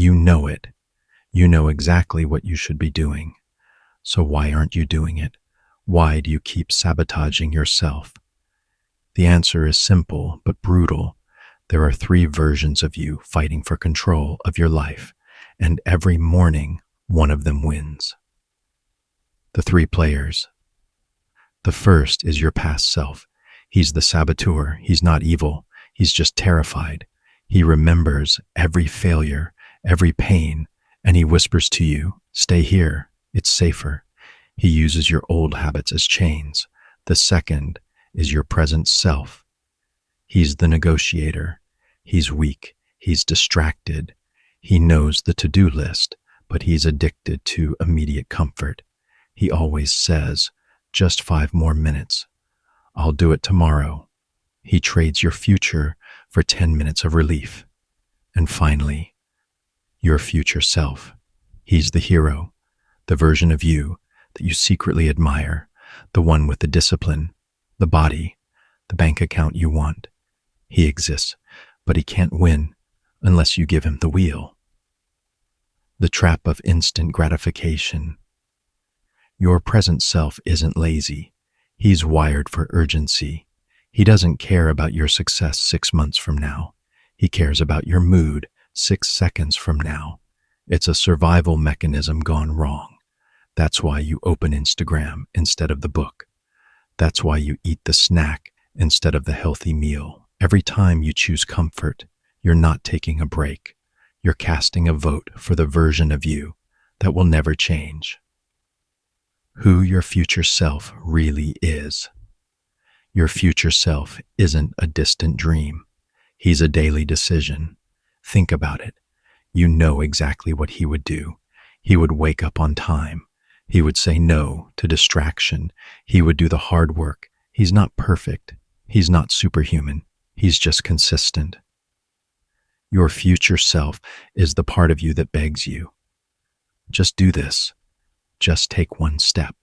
You know it. You know exactly what you should be doing. So why aren't you doing it? Why do you keep sabotaging yourself? The answer is simple but brutal. There are three versions of you fighting for control of your life, and every morning one of them wins. The three players. The first is your past self. He's the saboteur. He's not evil. He's just terrified. He remembers every failure, every pain, and he whispers to you, "Stay here. It's safer." He uses your old habits as chains. The second is your present self. He's the negotiator. He's weak. He's distracted. He knows the to-do list, but he's addicted to immediate comfort. He always says, "Just 5 more minutes. I'll do it tomorrow." He trades your future for 10 minutes of relief. And finally, your future self. He's the hero, the version of you that you secretly admire, the one with the discipline, the body, the bank account you want. He exists, but he can't win unless you give him the wheel. The trap of instant gratification. Your present self isn't lazy. He's wired for urgency. He doesn't care about your success 6 months from now. He cares about your mood 6 seconds from now. It's a survival mechanism gone wrong. That's why you open Instagram instead of the book. That's why you eat the snack instead of the healthy meal. Every time you choose comfort, you're not taking a break. You're casting a vote for the version of you that will never change. Who your future self really is. Your future self isn't a distant dream. He's a daily decision. Think about it. You know exactly what he would do. He would wake up on time. He would say no to distraction. He would do the hard work. He's not perfect. He's not superhuman. He's just consistent. Your future self is the part of you that begs you, "Just do this. Just take one step."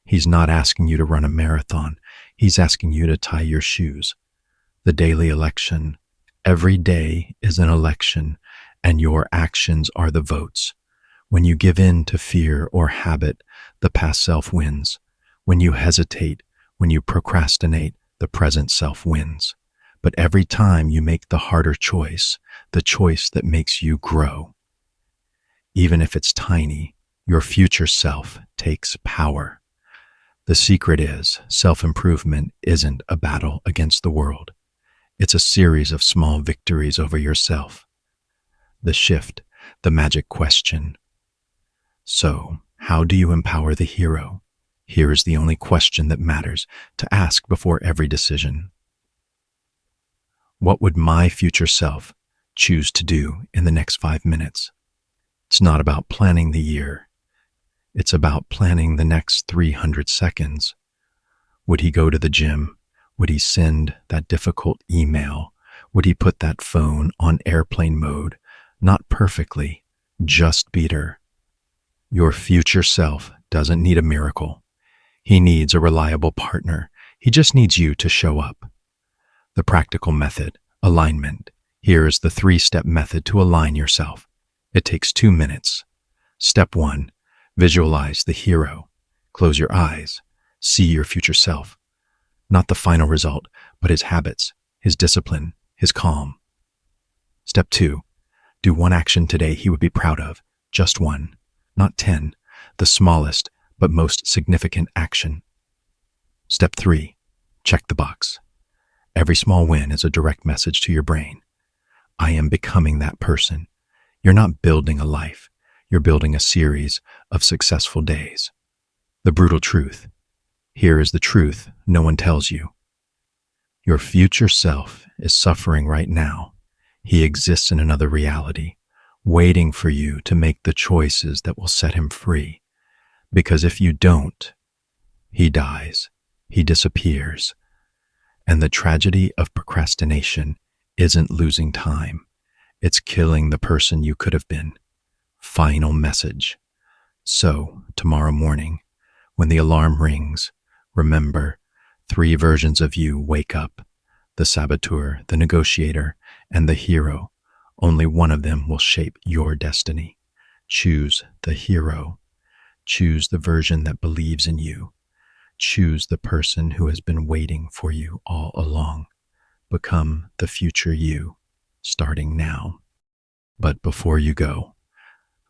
He's not asking you to run a marathon. He's asking you to tie your shoes. The daily election. Every day is an election, and your actions are the votes. When you give in to fear or habit, the past self wins. When you hesitate, when you procrastinate, the present self wins. But every time you make the harder choice, the choice that makes you grow, even if it's tiny, your future self takes power. The secret is, self-improvement isn't a battle against the world. It's a series of small victories over yourself. The shift, the magic question. So, how do you empower the hero? Here is the only question that matters to ask before every decision. What would my future self choose to do in the next 5 minutes? It's not about planning the year. It's about planning the next 300 seconds. Would he go to the gym? Would he send that difficult email? Would he put that phone on airplane mode? Not perfectly, just better. Your future self doesn't need a miracle. He needs a reliable partner. He just needs you to show up. The practical method, alignment. Here is the 3-step method to align yourself. It takes 2 minutes. Step 1, visualize the hero. Close your eyes. See your future self. Not the final result, but his habits, his discipline, his calm. Step 2, do one action today he would be proud of. Just one, not 10, the smallest but most significant action. Step 3, check the box. Every small win is a direct message to your brain. I am becoming that person. You're not building a life. You're building a series of successful days. The brutal truth. Here is the truth no one tells you. Your future self is suffering right now. He exists in another reality, waiting for you to make the choices that will set him free. Because if you don't, he dies, he disappears. And the tragedy of procrastination isn't losing time. It's killing the person you could have been. Final message. So, tomorrow morning, when the alarm rings, remember, 3 versions of you wake up. The saboteur, the negotiator, and the hero, Only one of them will shape your destiny. Choose the hero. Choose the version that believes in you. Choose the person who has been waiting for you all along. Become the future you, starting now. But before you go,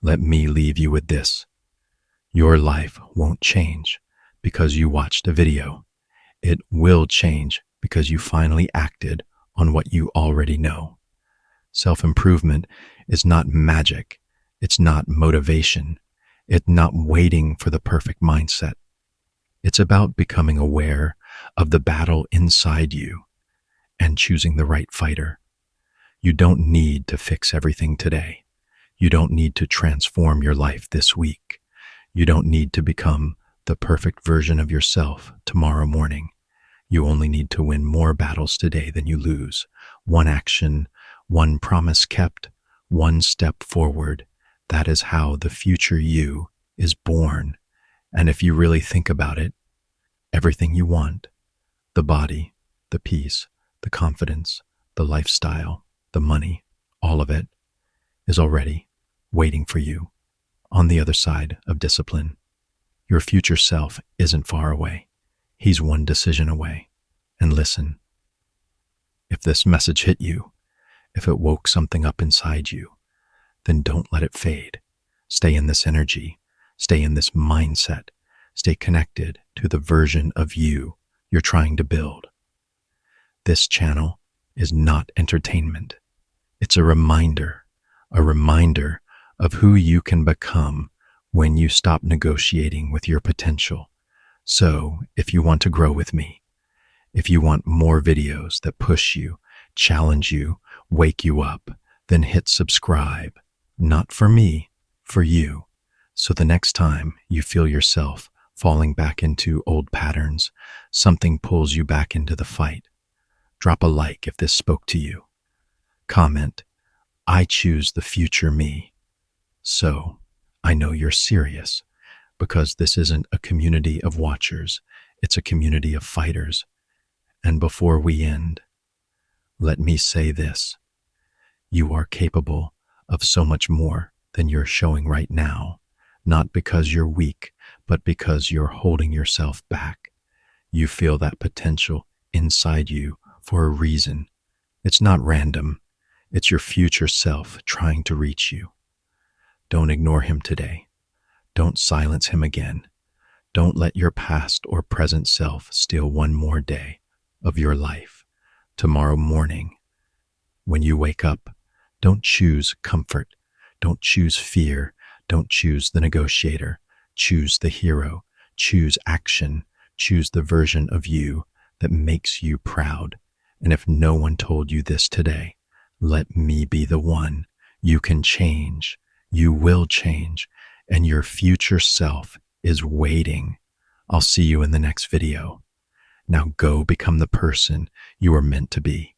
let me leave you with this. Your life won't change because you watched a video. It will change because you finally acted on what you already know. Self-improvement is not magic. It's not motivation. It's not waiting for the perfect mindset. It's about becoming aware of the battle inside you and choosing the right fighter. You don't need to fix everything today. You don't need to transform your life this week. You don't need to become the perfect version of yourself tomorrow morning. You only need to win more battles today than you lose. One action, one promise kept, one step forward. That is how the future you is born. And if you really think about it, everything you want, the body, the peace, the confidence, the lifestyle, the money, all of it is already waiting for you on the other side of discipline. Your future self isn't far away. He's one decision away. And listen, if this message hit you, if it woke something up inside you, then don't let it fade. Stay in this energy. Stay in this mindset. Stay connected to the version of you you're trying to build. This channel is not entertainment. It's a reminder of who you can become when you stop negotiating with your potential. So, if you want to grow with me, if you want more videos that push you, challenge you, wake you up, then hit subscribe. Not for me, for you. So the next time you feel yourself falling back into old patterns, something pulls you back into the fight. Drop a like if this spoke to you. Comment, I choose the future me. So I know you're serious, because this isn't a community of watchers. It's a community of fighters. And before we end, let me say this. You are capable of so much more than you're showing right now, not because you're weak, but because you're holding yourself back. You feel that potential inside you for a reason. It's not random. It's your future self trying to reach you. Don't ignore him today. Don't silence him again. Don't let your past or present self steal one more day of your life. Tomorrow morning, when you wake up, don't choose comfort. Don't choose fear. Don't choose the negotiator. Choose the hero. Choose action. Choose the version of you that makes you proud. And if no one told you this today, let me be the one. You can change. You will change. And your future self is waiting. I'll see you in the next video. Now go become the person you are meant to be.